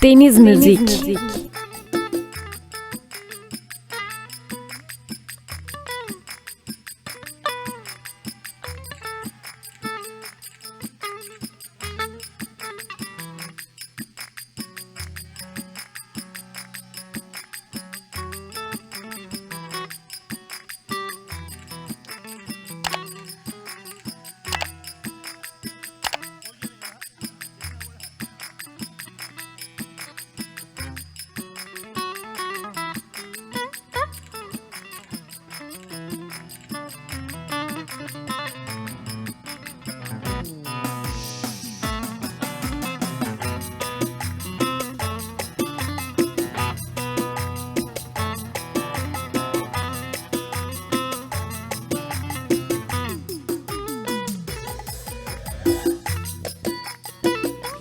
Deniz Müzik.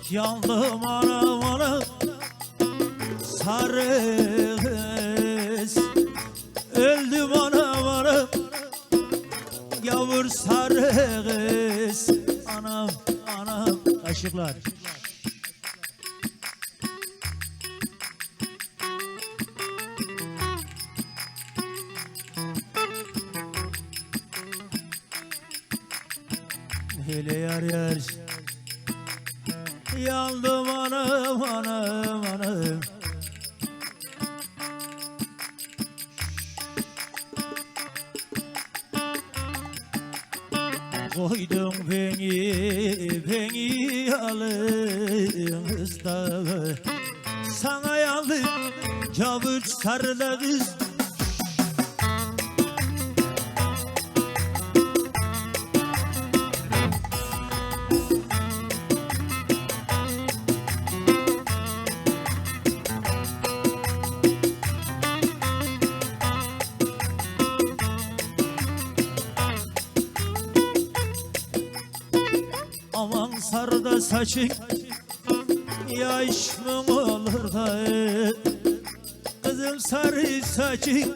Yandım anam anam sarı kız, öldüm anam anam yavur sarı kız. Anam anam aşıklar. Hele yar yar yandım anam anam anam. Koydum beni alın ıslağı, sana yandım cavur sarıda kız. Aman sarıda saçın yaş mı olur da, kızım sarı saçın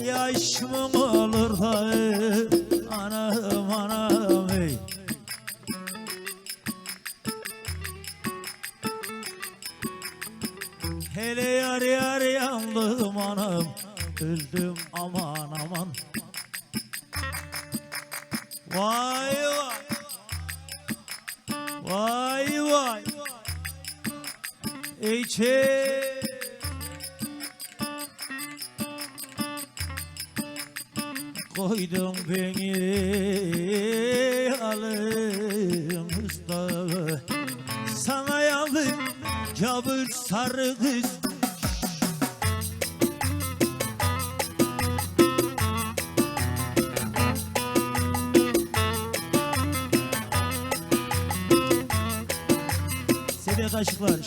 yaş mı olur da. Anam anam ey. Hele yar yar yandım anam, öldüm aman aman. Vay vay, vay vay, ey çe. Koydun beni alın ıslağı, sana yandım cavur sarı kız. Sedat aşıklar.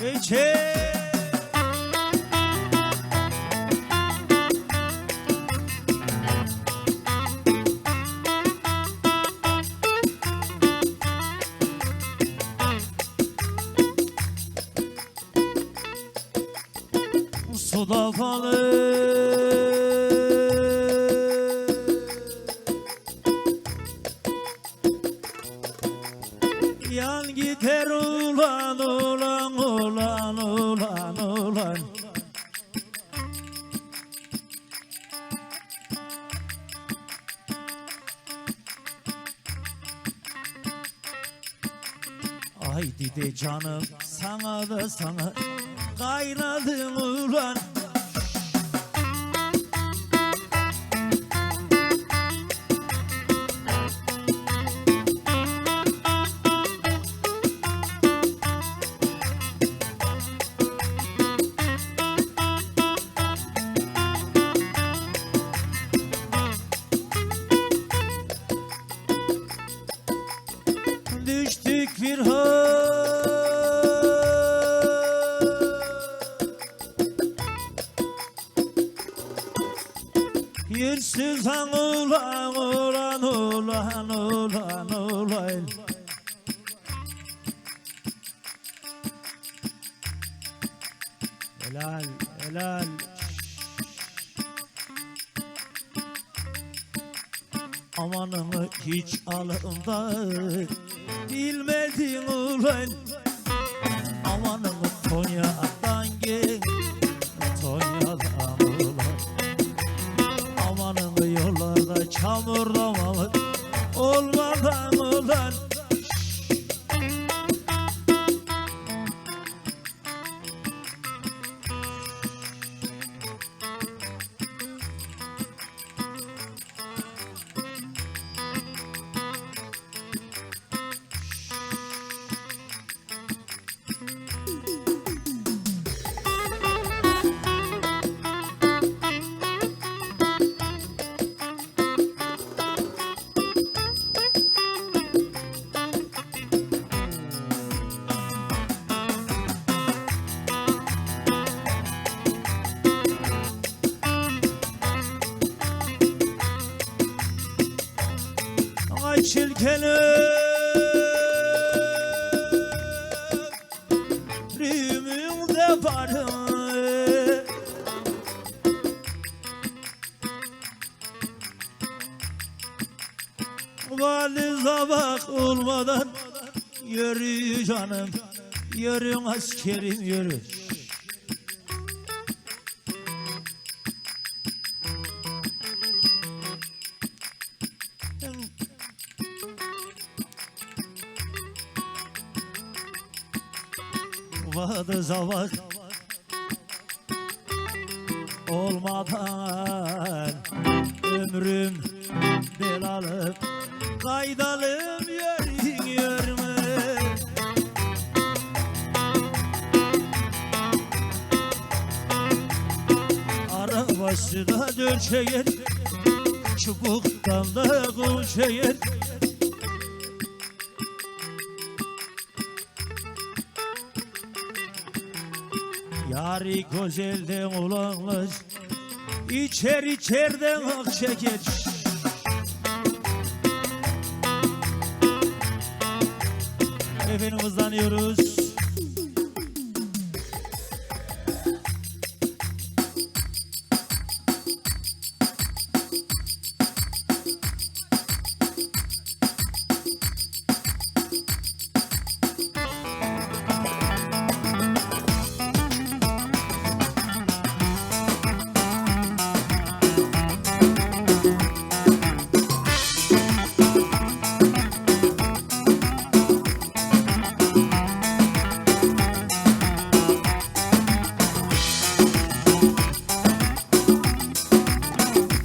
Eçe. Suda falı yan gider ulan ulan ulan ulan ulan. Haydi de canım sana da sana kaynadın ulan. Düştük bir yersiz han ulan ulan ulan ulan ulan. Helal, helal. Amanını hiç alımda bilmedin ulan. Amanını Konya'dan gel, Konya'dan ulan. Amanını yollarda çamurlamalı olmadan ulan. Çirkenim de varım. Valize bak olmadan yürü canım, yürü askerim yürü. Vadı zavak olmadan ömrüm belalım, kaydalım yerin yürüme. Arabaşı da döşeyen, çubuktan da kuşeyen. Yari güzelden olanlar içeriden ak çeker. Efendim hızlanıyoruz.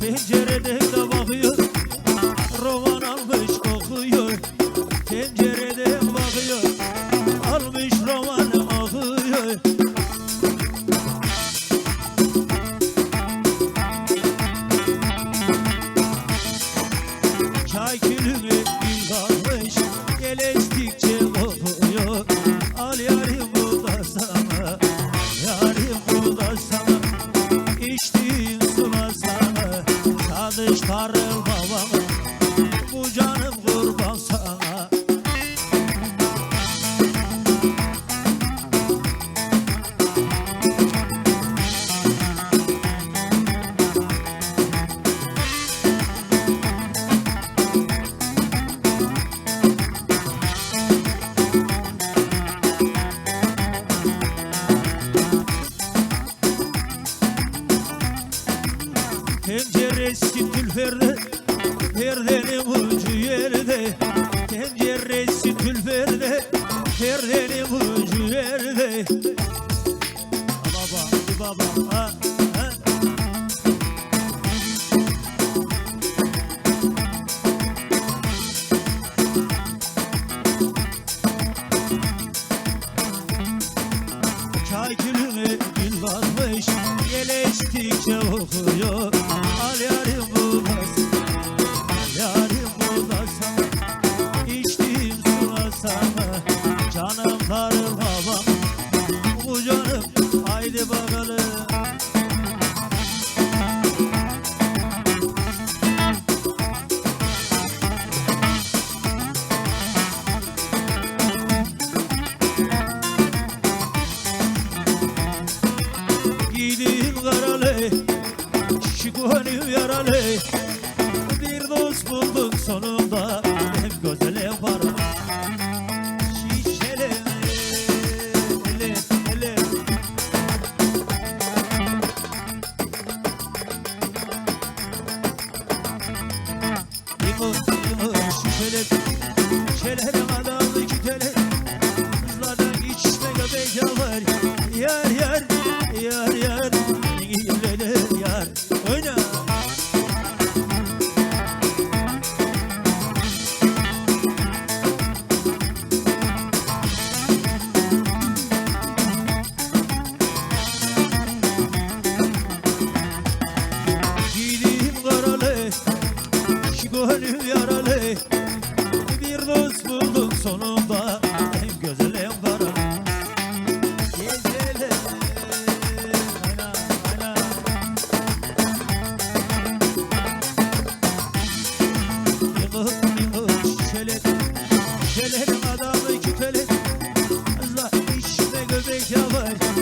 Pencerede de bakıyor, roman almış okuyor. Pencerede bakıyor, almış roman okuyor. Çay külünü bir kalmış, gelestikçe kokuyor. Al yarim bu da sana, yarim bu da sana. İçtiğin sula sana, çalıştırır babamı, bu canım kurban sana. Penceresi tülferde, perdenin ucu yerde. Penceresi tülferde, perdenin ucu yerde. Baba, baba, ha, ha. Çay külünü gül basmış, gelestikçe okuyor. Al yarim bu da sana, al yarim bu da sana. İçtiğim sula sana, canım darıl babam, bu canım haydi bakalım. göbek yapar